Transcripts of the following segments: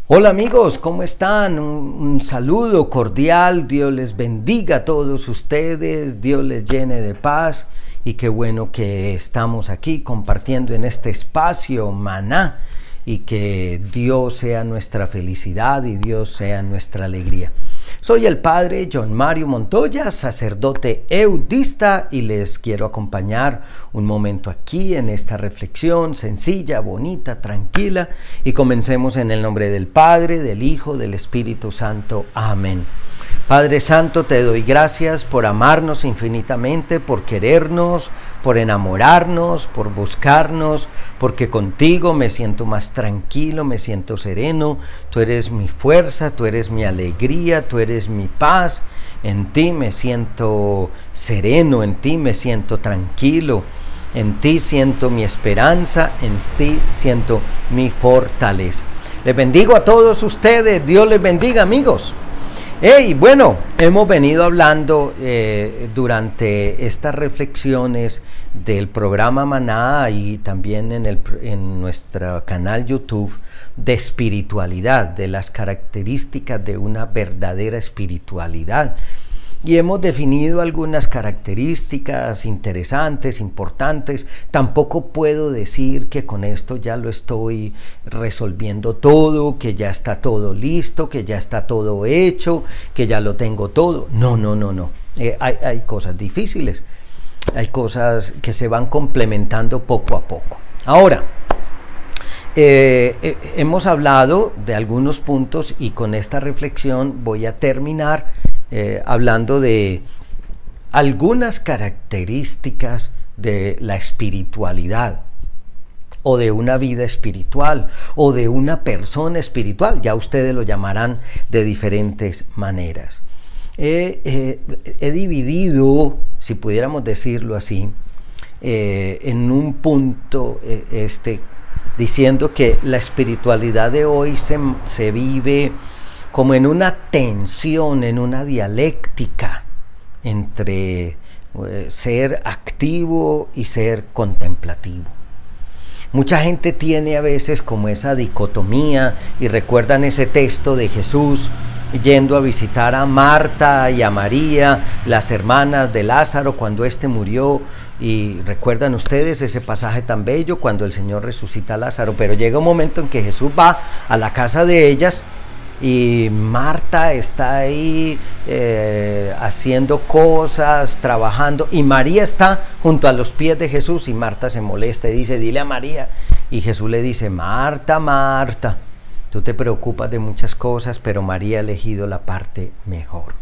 Hola amigos, ¿cómo están? Un saludo cordial, Dios les bendiga a todos ustedes, Dios les llene de paz y qué bueno que estamos aquí compartiendo en este espacio Maná y que Dios sea nuestra felicidad y Dios sea nuestra alegría. Soy el padre John Mario Montoya, sacerdote eudista, y les quiero acompañar un momento aquí en esta reflexión sencilla, bonita, tranquila, y comencemos en el nombre del Padre, del Hijo, del Espíritu Santo. Amén. Padre Santo, te doy gracias por amarnos infinitamente, por querernos, por enamorarnos, por buscarnos, porque contigo me siento más tranquilo, me siento sereno. Tú eres mi fuerza, tú eres mi alegría, tú eres mi paz. En ti me siento sereno, en ti me siento tranquilo, en ti siento mi esperanza, en ti siento mi fortaleza. Les bendigo a todos ustedes, Dios les bendiga, amigos. Bueno, hemos venido hablando durante estas reflexiones del programa Maná y también en nuestro canal YouTube de espiritualidad, de las características de una verdadera espiritualidad. Y hemos definido algunas características interesantes, importantes. Tampoco puedo decir que con esto ya lo estoy resolviendo todo, que ya está todo listo, que ya está todo hecho, que ya lo tengo todo. No. Hay cosas difíciles, hay cosas que se van complementando poco a poco. Ahora, hemos hablado de algunos puntos y con esta reflexión voy a terminar hablando de algunas características de la espiritualidad o de una vida espiritual o de una persona espiritual. Ya ustedes lo llamarán de diferentes maneras. He dividido, si pudiéramos decirlo así, en un punto diciendo que la espiritualidad de hoy se vive como en una tensión, en una dialéctica entre ser activo y ser contemplativo. Mucha gente tiene a veces como esa dicotomía, y recuerdan ese texto de Jesús yendo a visitar a Marta y a María, las hermanas de Lázaro, cuando éste murió. Y recuerdan ustedes ese pasaje tan bello cuando el Señor resucita a Lázaro, pero llega un momento en que Jesús va a la casa de ellas y Marta está ahí haciendo cosas, trabajando, y María está junto a los pies de Jesús, y Marta se molesta y dice: dile a María. Y Jesús le dice: Marta, Marta, tú te preocupas de muchas cosas, pero María ha elegido la parte mejor.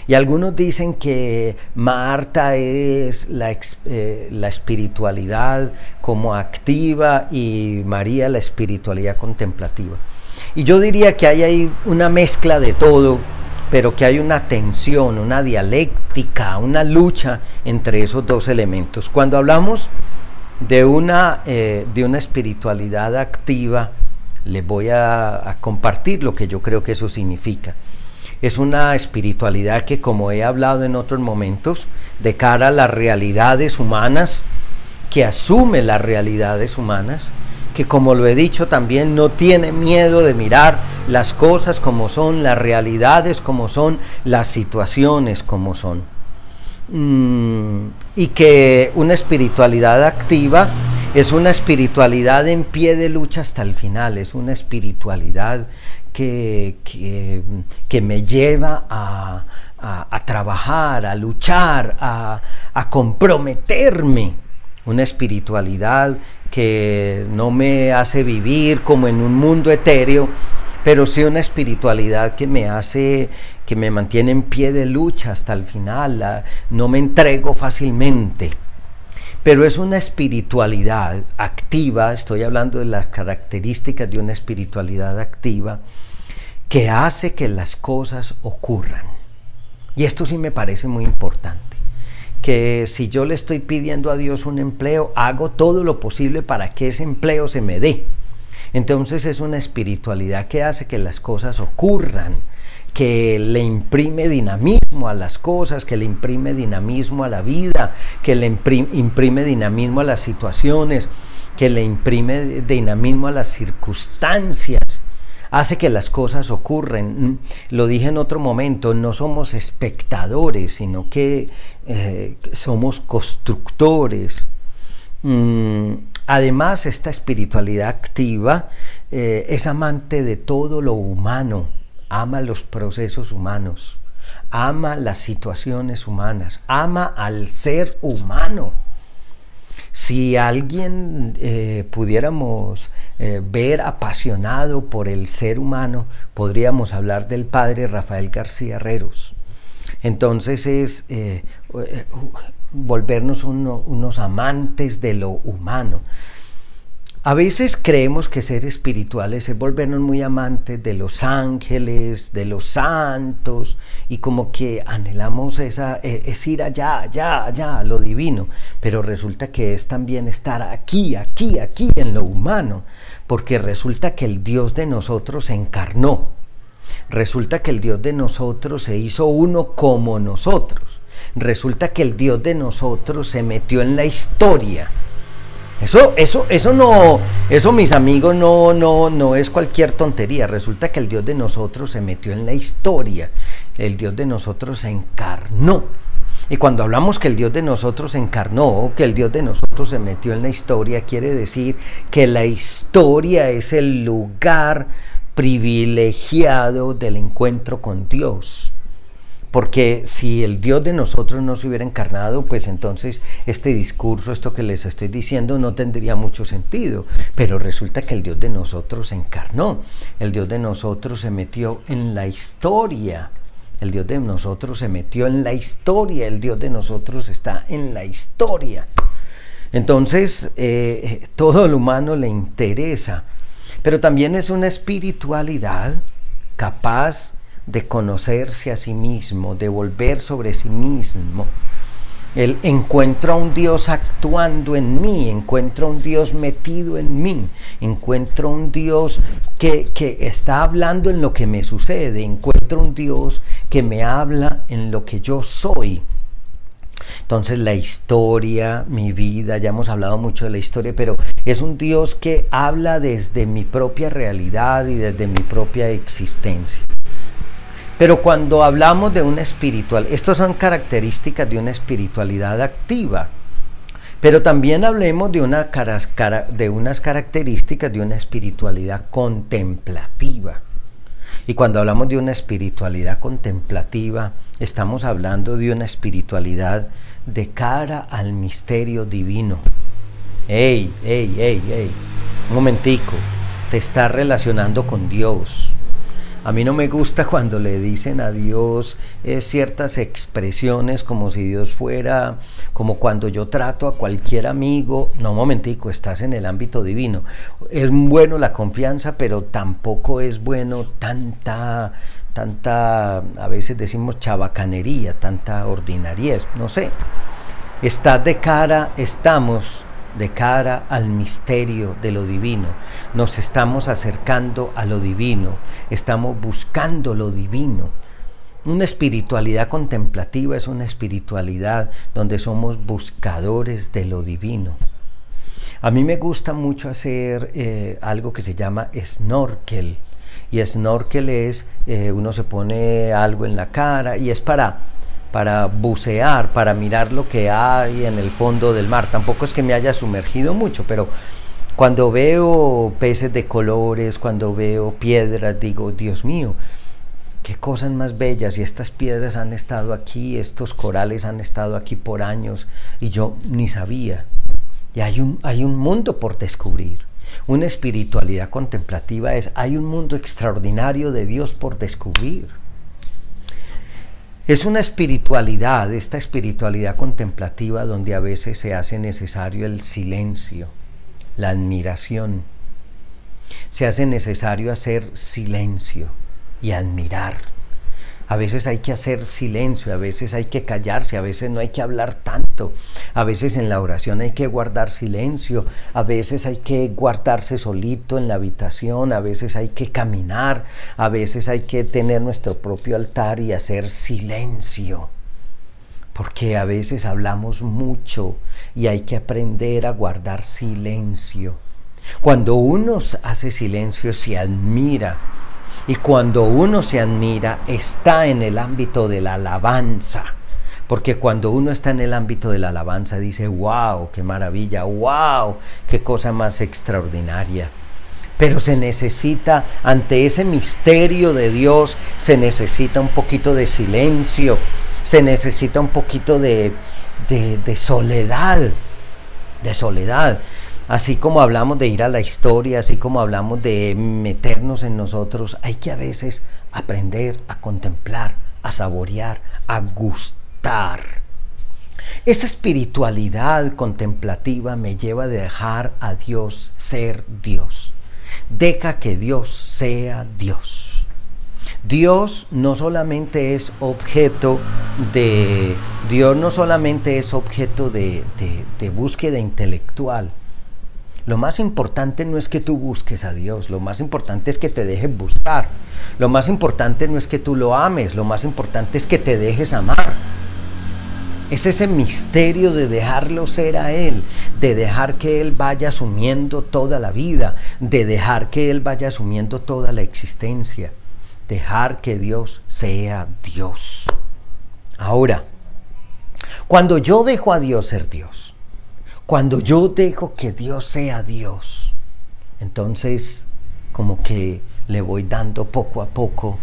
Y algunos dicen que Marta es la espiritualidad como activa y María la espiritualidad contemplativa. Y yo diría que hay ahí una mezcla de todo, pero que hay una tensión, una dialéctica, una lucha entre esos dos elementos. Cuando hablamos de una espiritualidad activa, les voy a compartir lo que yo creo que eso significa. Es una espiritualidad que, como he hablado en otros momentos, de cara a las realidades humanas, que asume las realidades humanas, que, como lo he dicho también, no tiene miedo de mirar las cosas como son, las realidades como son, las situaciones como son. Y que una espiritualidad activa es una espiritualidad en pie de lucha hasta el final, es una espiritualidad que me lleva a trabajar, a luchar, a comprometerme. Una espiritualidad que no me hace vivir como en un mundo etéreo, pero sí una espiritualidad que me mantiene en pie de lucha hasta el final. No me entrego fácilmente. Pero es una espiritualidad activa, estoy hablando de las características de una espiritualidad activa, que hace que las cosas ocurran. Y esto sí me parece muy importante, que si yo le estoy pidiendo a Dios un empleo, hago todo lo posible para que ese empleo se me dé. Entonces es una espiritualidad que hace que las cosas ocurran, que le imprime dinamismo a las cosas, que le imprime dinamismo a la vida, que le imprime dinamismo a las situaciones, que le imprime dinamismo a las circunstancias. hace que las cosas ocurran. Lo dije en otro momento, no somos espectadores, sino que somos constructores. Además, esta espiritualidad activa es amante de todo lo humano, ama los procesos humanos, ama las situaciones humanas, ama al ser humano. Si alguien pudiéramos ver apasionado por el ser humano, podríamos hablar del padre Rafael García Herreros. Entonces es volvernos unos amantes de lo humano. A veces creemos que ser espirituales es volvernos muy amantes de los ángeles, de los santos, y como que anhelamos es ir allá, allá, allá, a lo divino. Pero resulta que es también estar aquí, aquí, aquí, en lo humano, porque resulta que el Dios de nosotros se encarnó. Resulta que el Dios de nosotros se hizo uno como nosotros. Resulta que el Dios de nosotros se metió en la historia. Eso mis amigos, no es cualquier tontería. Resulta que el Dios de nosotros se metió en la historia. El Dios de nosotros se encarnó. Y cuando hablamos que el Dios de nosotros se encarnó, que el Dios de nosotros se metió en la historia, quiere decir que la historia es el lugar privilegiado del encuentro con Dios. Porque si el Dios de nosotros no se hubiera encarnado, pues entonces este discurso, esto que les estoy diciendo, no tendría mucho sentido. Pero resulta que el Dios de nosotros se encarnó. El Dios de nosotros se metió en la historia. El Dios de nosotros se metió en la historia. El Dios de nosotros está en la historia. Entonces, todo lo humano le interesa. Pero también es una espiritualidad capaz de conocerse a sí mismo, de volver sobre sí mismo. El encuentro a un Dios actuando en mí, encuentro a un Dios metido en mí, encuentro a un Dios que está hablando en lo que me sucede, encuentro a un Dios que me habla en lo que yo soy. Entonces la historia, mi vida, ya hemos hablado mucho de la historia, pero es un Dios que habla desde mi propia realidad y desde mi propia existencia. Pero cuando hablamos de una espiritual, estas son características de una espiritualidad activa. Pero también hablemos de unas características de una espiritualidad contemplativa. Y cuando hablamos de una espiritualidad contemplativa, estamos hablando de una espiritualidad de cara al misterio divino. ¡Ey! Un momentico, te estás relacionando con Dios. A mí no me gusta cuando le dicen a Dios ciertas expresiones como si Dios fuera, como cuando yo trato a cualquier amigo. No, un momentico, estás en el ámbito divino. Es bueno la confianza, pero tampoco es bueno tanta, a veces decimos chabacanería, tanta ordinariez, no sé. Estamos de cara al misterio de lo divino, nos estamos acercando a lo divino, estamos buscando lo divino. Una espiritualidad contemplativa es una espiritualidad donde somos buscadores de lo divino. A mí me gusta mucho hacer algo que se llama snorkel, y snorkel es, uno se pone algo en la cara y es para bucear, para mirar lo que hay en el fondo del mar. Tampoco es que me haya sumergido mucho, pero cuando veo peces de colores, cuando veo piedras, digo, Dios mío, qué cosas más bellas, y estas piedras han estado aquí, estos corales han estado aquí por años, y yo ni sabía. Y hay un mundo por descubrir. Una espiritualidad contemplativa hay un mundo extraordinario de Dios por descubrir. Es una espiritualidad, esta espiritualidad contemplativa, donde a veces se hace necesario el silencio, la admiración. Se hace necesario hacer silencio y admirar. A veces hay que hacer silencio, a veces hay que callarse, a veces no hay que hablar tanto. A veces en la oración hay que guardar silencio, a veces hay que guardarse solito en la habitación, a veces hay que caminar, a veces hay que tener nuestro propio altar y hacer silencio. Porque a veces hablamos mucho y hay que aprender a guardar silencio. Cuando uno hace silencio, se admira. Y cuando uno se admira, está en el ámbito de la alabanza. Porque cuando uno está en el ámbito de la alabanza, dice, wow, qué maravilla, wow, qué cosa más extraordinaria. Pero se necesita, ante ese misterio de Dios, se necesita un poquito de silencio, se necesita un poquito de soledad, Así como hablamos de ir a la historia, así como hablamos de meternos en nosotros, hay que a veces aprender a contemplar, a saborear, a gustar. Esa espiritualidad contemplativa me lleva a dejar a Dios ser Dios. Deja que Dios sea Dios. Dios no solamente es objeto de búsqueda intelectual. Lo más importante no es que tú busques a Dios, lo más importante es que te dejes buscar. Lo más importante no es que tú lo ames, lo más importante es que te dejes amar. Es ese misterio de dejarlo ser a Él, de dejar que Él vaya asumiendo toda la vida, de dejar que Él vaya asumiendo toda la existencia, dejar que Dios sea Dios. Ahora, cuando yo dejo a Dios ser Dios, cuando yo dejo que Dios sea Dios, entonces como que le voy dando poco a poco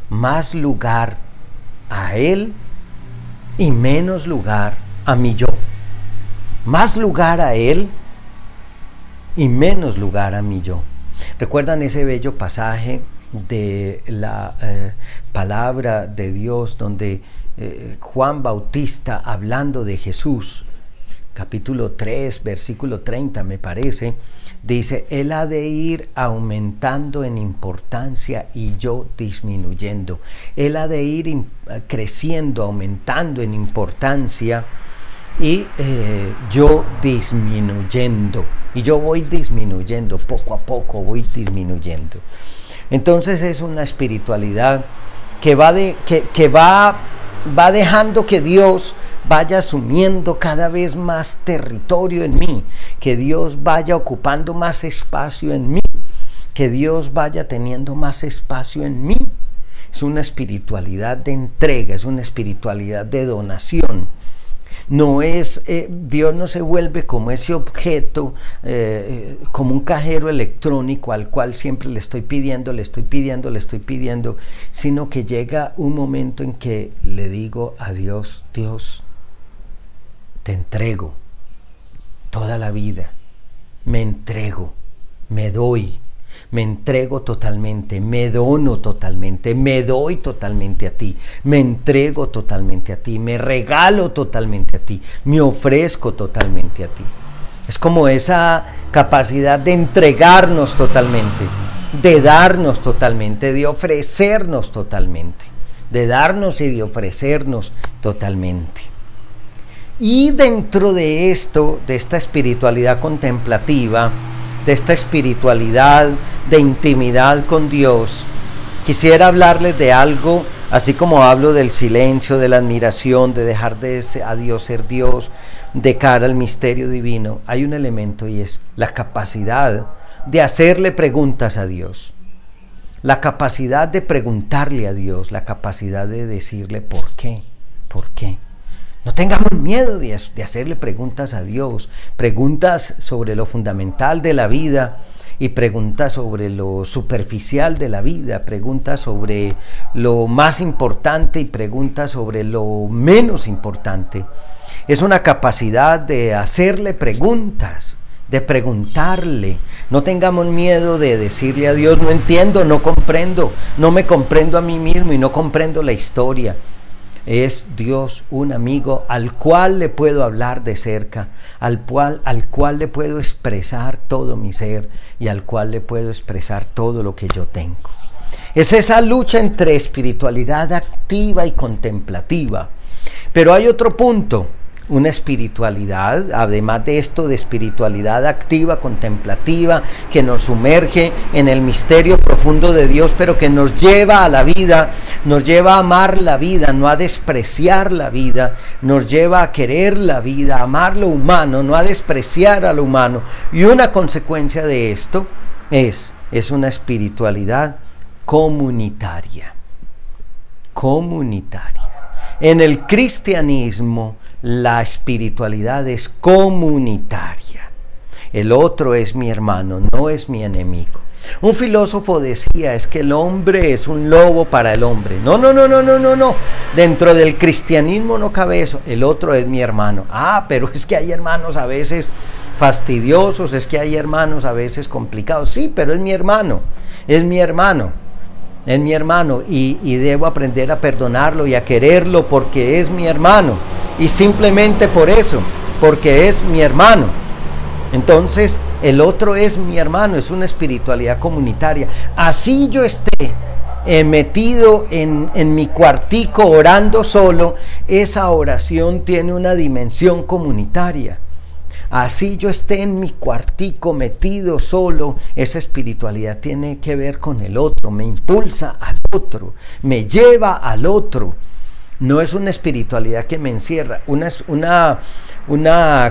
más lugar a Él y menos lugar a mi yo. Más lugar a Él y menos lugar a mi yo. ¿Recuerdan ese bello pasaje de la palabra de Dios donde Juan Bautista, hablando de Jesús, capítulo 3, versículo 30 me parece, dice, Él ha de ir aumentando en importancia y yo disminuyendo. Él ha de ir creciendo, aumentando en importancia y yo disminuyendo. Y yo voy disminuyendo, poco a poco voy disminuyendo. Entonces es una espiritualidad que va dejando que Dios vaya asumiendo cada vez más territorio en mí, que Dios vaya ocupando más espacio en mí, que Dios vaya teniendo más espacio en mí. Es una espiritualidad de entrega, es una espiritualidad de donación. No es, Dios no se vuelve como ese objeto, como un cajero electrónico al cual siempre le estoy pidiendo, sino que llega un momento en que le digo a Dios, Dios, te entrego toda la vida, me entrego, me doy, me entrego totalmente, me dono totalmente, me doy totalmente a ti, me entrego totalmente a ti, me regalo totalmente a ti, me ofrezco totalmente a ti. Es como esa capacidad de entregarnos totalmente, de darnos totalmente, de ofrecernos totalmente, de darnos y de ofrecernos totalmente. Y dentro de esto, de esta espiritualidad contemplativa, de esta espiritualidad de intimidad con Dios, quisiera hablarles de algo, así como hablo del silencio, de la admiración, de dejar a Dios ser Dios, de cara al misterio divino. Hay un elemento y es la capacidad de hacerle preguntas a Dios, la capacidad de preguntarle a Dios, la capacidad de decirle ¿por qué? ¿Por qué? No tengamos miedo de hacerle preguntas a Dios, preguntas sobre lo fundamental de la vida y preguntas sobre lo superficial de la vida, preguntas sobre lo más importante y preguntas sobre lo menos importante. Es una capacidad de hacerle preguntas, de preguntarle. No tengamos miedo de decirle a Dios, no entiendo, no comprendo, no me comprendo a mí mismo y no comprendo la historia. Es Dios un amigo al cual le puedo hablar de cerca, al cual le puedo expresar todo mi ser y al cual le puedo expresar todo lo que yo tengo. Es esa lucha entre espiritualidad activa y contemplativa. Pero hay otro punto, una espiritualidad, además de esto, de espiritualidad activa, contemplativa, que nos sumerge en el misterio profundo de Dios, pero que nos lleva a la vida, nos lleva a amar la vida, no a despreciar la vida, nos lleva a querer la vida, a amar lo humano, no a despreciar a lo humano. Y una consecuencia de esto es una espiritualidad comunitaria. Comunitaria. En el cristianismo, la espiritualidad es comunitaria. El otro es mi hermano, no es mi enemigo. Un filósofo decía, es que el hombre es un lobo para el hombre. No. Dentro del cristianismo no cabe eso. El otro es mi hermano. Pero es que hay hermanos a veces fastidiosos, es que hay hermanos a veces complicados. Sí, pero es mi hermano. Es mi hermano y debo aprender a perdonarlo y a quererlo porque es mi hermano. Y simplemente por eso, porque es mi hermano. Entonces, el otro es mi hermano, es una espiritualidad comunitaria. Así yo esté metido en mi cuartico orando solo, esa oración tiene una dimensión comunitaria. Así yo esté en mi cuartico metido solo, esa espiritualidad tiene que ver con el otro, me impulsa al otro, me lleva al otro. No es una espiritualidad que me encierra, una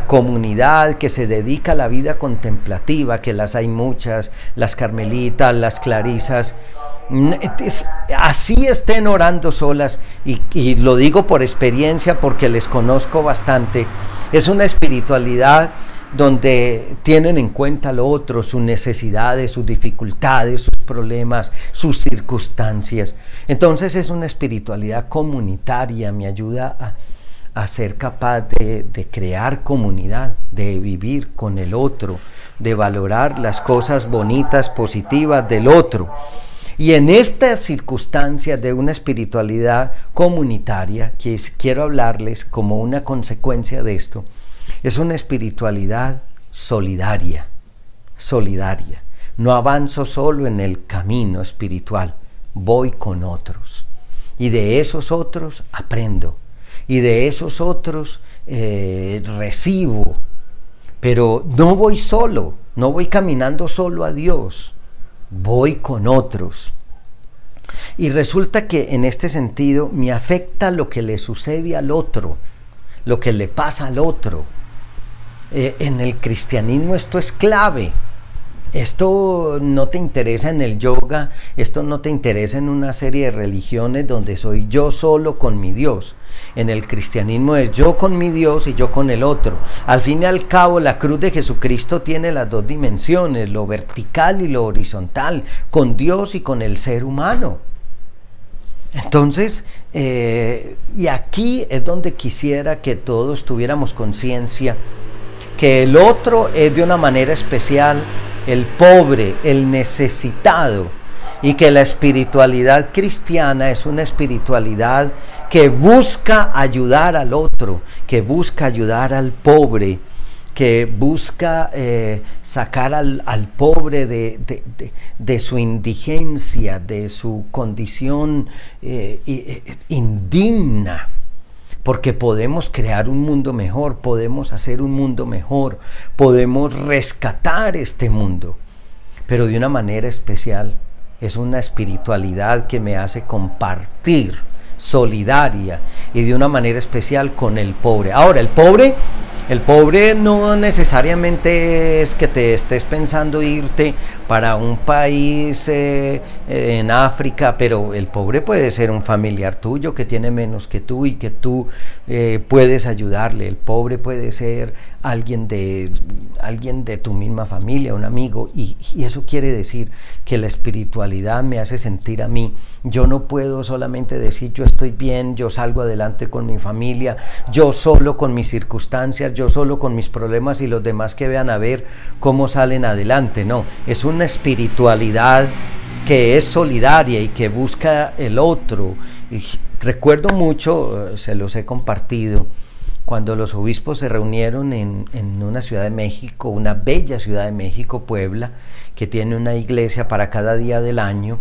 comunidad que se dedica a la vida contemplativa, que las hay muchas, las carmelitas, las clarisas, así estén orando solas, y lo digo por experiencia porque les conozco bastante, es una espiritualidad donde tienen en cuenta lo otro, sus necesidades, sus dificultades, sus problemas, sus circunstancias. Entonces es una espiritualidad comunitaria, me ayuda a ser capaz de crear comunidad, de vivir con el otro, de valorar las cosas bonitas, positivas del otro. Y en estas circunstancias de una espiritualidad comunitaria, que quiero hablarles como una consecuencia de esto, es una espiritualidad solidaria. No avanzo solo en el camino espiritual, voy con otros. Y de esos otros aprendo. Y de esos otros recibo. Pero no voy solo, no voy caminando solo a Dios, voy con otros. Y resulta que en este sentido me afecta lo que le sucede al otro, lo que le pasa al otro. En el cristianismo esto es clave. Esto no te interesa en el yoga, esto no te interesa en una serie de religiones donde soy yo solo con mi Dios. En el cristianismo es yo con mi Dios y yo con el otro. Al fin y al cabo, la cruz de Jesucristo tiene las dos dimensiones, lo vertical y lo horizontal, con Dios y con el ser humano. Entonces, y aquí es donde quisiera que todos tuviéramos conciencia que el otro es de una manera especial el pobre, el necesitado, y que la espiritualidad cristiana es una espiritualidad que busca ayudar al otro, que busca ayudar al pobre, que busca sacar al pobre de su indigencia, de su condición indigna. Porque podemos crear un mundo mejor, podemos hacer un mundo mejor, podemos rescatar este mundo, pero de una manera especial. Es una espiritualidad que me hace compartir, solidaria, y de una manera especial con el pobre. Ahora, el pobre no necesariamente es que te estés pensando irte para un país en África, pero el pobre puede ser un familiar tuyo que tiene menos que tú y que tú puedes ayudarle. El pobre puede ser alguien de tu misma familia, un amigo, y eso quiere decir que la espiritualidad me hace sentir a mí. Yo no puedo solamente decir yo estoy bien, yo salgo adelante con mi familia, yo solo con mis circunstancias, yo solo con mis problemas y los demás que vean a ver cómo salen adelante. No, es una espiritualidad que es solidaria y que busca el otro. Y recuerdo mucho, se los he compartido, cuando los obispos se reunieron en una ciudad de México, una bella ciudad de México, Puebla, que tiene una iglesia para cada día del año,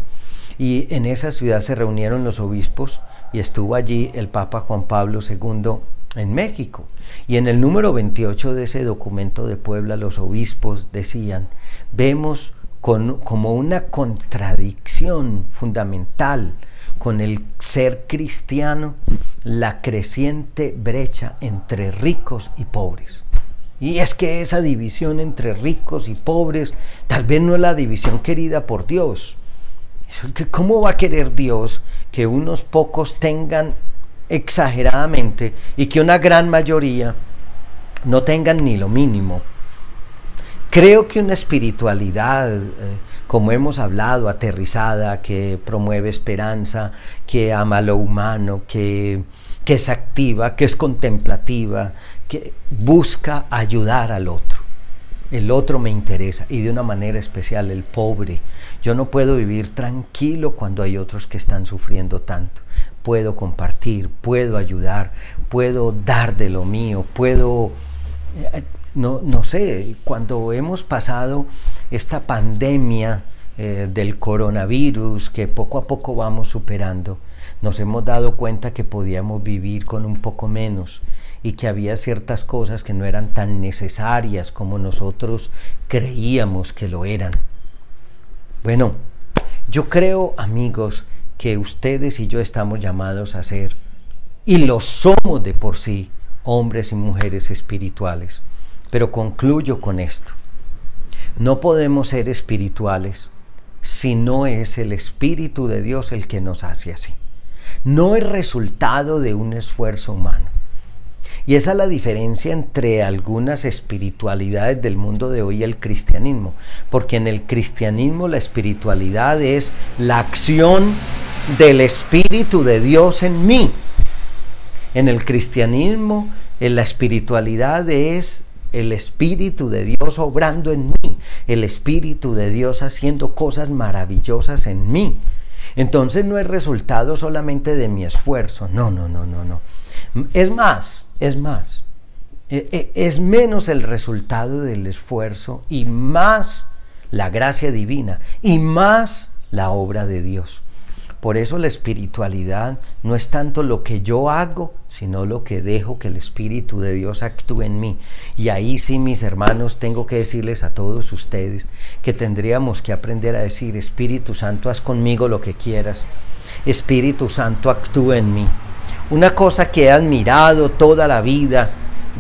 y en esa ciudad se reunieron los obispos y estuvo allí el Papa Juan Pablo II en México. Y en el número 28 de ese documento de Puebla, los obispos decían: vemos como una contradicción fundamental con el ser cristiano la creciente brecha entre ricos y pobres. Y es que esa división entre ricos y pobres tal vez no es la división querida por Dios. ¿Cómo va a querer Dios que unos pocos tengan exageradamente y que una gran mayoría no tengan ni lo mínimo? Creo que una espiritualidad, como hemos hablado, aterrizada, que promueve esperanza, que ama lo humano, que es activa, que es contemplativa, que busca ayudar al otro. El otro me interesa, y de una manera especial el pobre. Yo no puedo vivir tranquilo cuando hay otros que están sufriendo tanto. Puedo compartir, puedo ayudar, puedo dar de lo mío, puedo... No sé, cuando hemos pasado esta pandemia del coronavirus que poco a poco vamos superando, nos hemos dado cuenta que podíamos vivir con un poco menos y que había ciertas cosas que no eran tan necesarias como nosotros creíamos que lo eran. Bueno, yo creo, amigos, que ustedes y yo estamos llamados a ser, y lo somos de por sí, hombres y mujeres espirituales. Pero concluyo con esto: no podemos ser espirituales si no es el Espíritu de Dios el que nos hace así. No es resultado de un esfuerzo humano. Y esa es la diferencia entre algunas espiritualidades del mundo de hoy y el cristianismo. Porque en el cristianismo la espiritualidad es la acción del Espíritu de Dios en mí. En el cristianismo, la espiritualidad es el Espíritu de Dios obrando en mí, el Espíritu de Dios haciendo cosas maravillosas en mí. Entonces no es resultado solamente de mi esfuerzo, no. Es menos el resultado del esfuerzo y más la gracia divina y más la obra de Dios. Por eso la espiritualidad no es tanto lo que yo hago, sino lo que dejo que el Espíritu de Dios actúe en mí. Y ahí sí, mis hermanos, tengo que decirles a todos ustedes que tendríamos que aprender a decir: Espíritu Santo, haz conmigo lo que quieras. Espíritu Santo, actúa en mí. Una cosa que he admirado toda la vida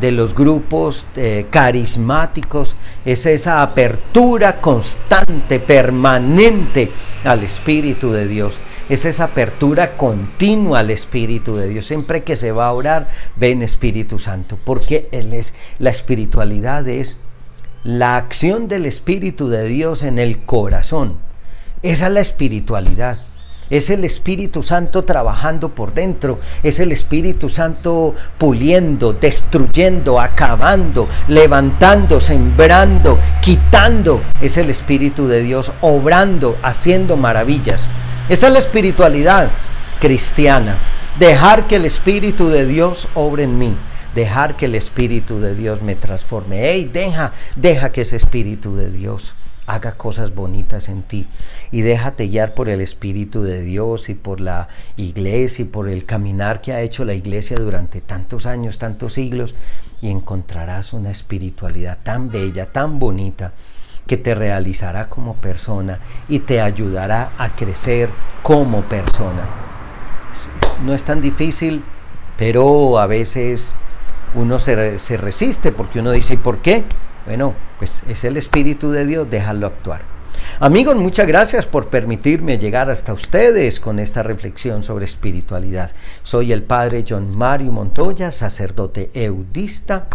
de los grupos carismáticos es esa apertura constante, permanente al Espíritu de Dios. Es esa apertura continua al Espíritu de Dios. Siempre que se va a orar, ven Espíritu Santo, porque la espiritualidad es la acción del Espíritu de Dios en el corazón. Esa es la espiritualidad. Es el Espíritu Santo trabajando por dentro, es el Espíritu Santo puliendo, destruyendo, acabando, levantando, sembrando, quitando. Es el Espíritu de Dios obrando, haciendo maravillas. Esa es la espiritualidad cristiana. Dejar que el Espíritu de Dios obre en mí, dejar que el Espíritu de Dios me transforme. Hey, deja que ese Espíritu de Dios haga cosas bonitas en ti, y déjate guiar por el Espíritu de Dios y por la iglesia y por el caminar que ha hecho la iglesia durante tantos años, tantos siglos, y encontrarás una espiritualidad tan bella, tan bonita, que te realizará como persona y te ayudará a crecer como persona. No es tan difícil, pero a veces uno se resiste, porque uno dice: ¿y por qué? Bueno, pues es el Espíritu de Dios, déjalo actuar. Amigos, muchas gracias por permitirme llegar hasta ustedes con esta reflexión sobre espiritualidad. Soy el Padre John Mario Montoya, sacerdote eudista,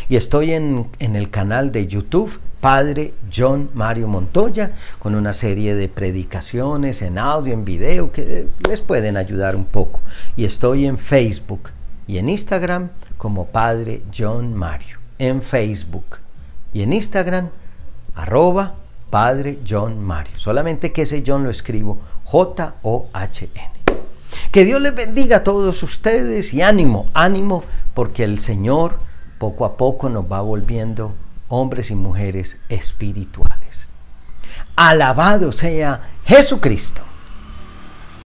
y estoy en el canal de YouTube Padre John Mario Montoya, con una serie de predicaciones en audio, en video, que les pueden ayudar un poco. Y estoy en Facebook y en Instagram como Padre John Mario. En Facebook y en Instagram, @Padre John Mario. Solamente que ese John lo escribo John. Que Dios les bendiga a todos ustedes, y ánimo, porque el Señor poco a poco nos va volviendo hombres y mujeres espirituales. Alabado sea Jesucristo.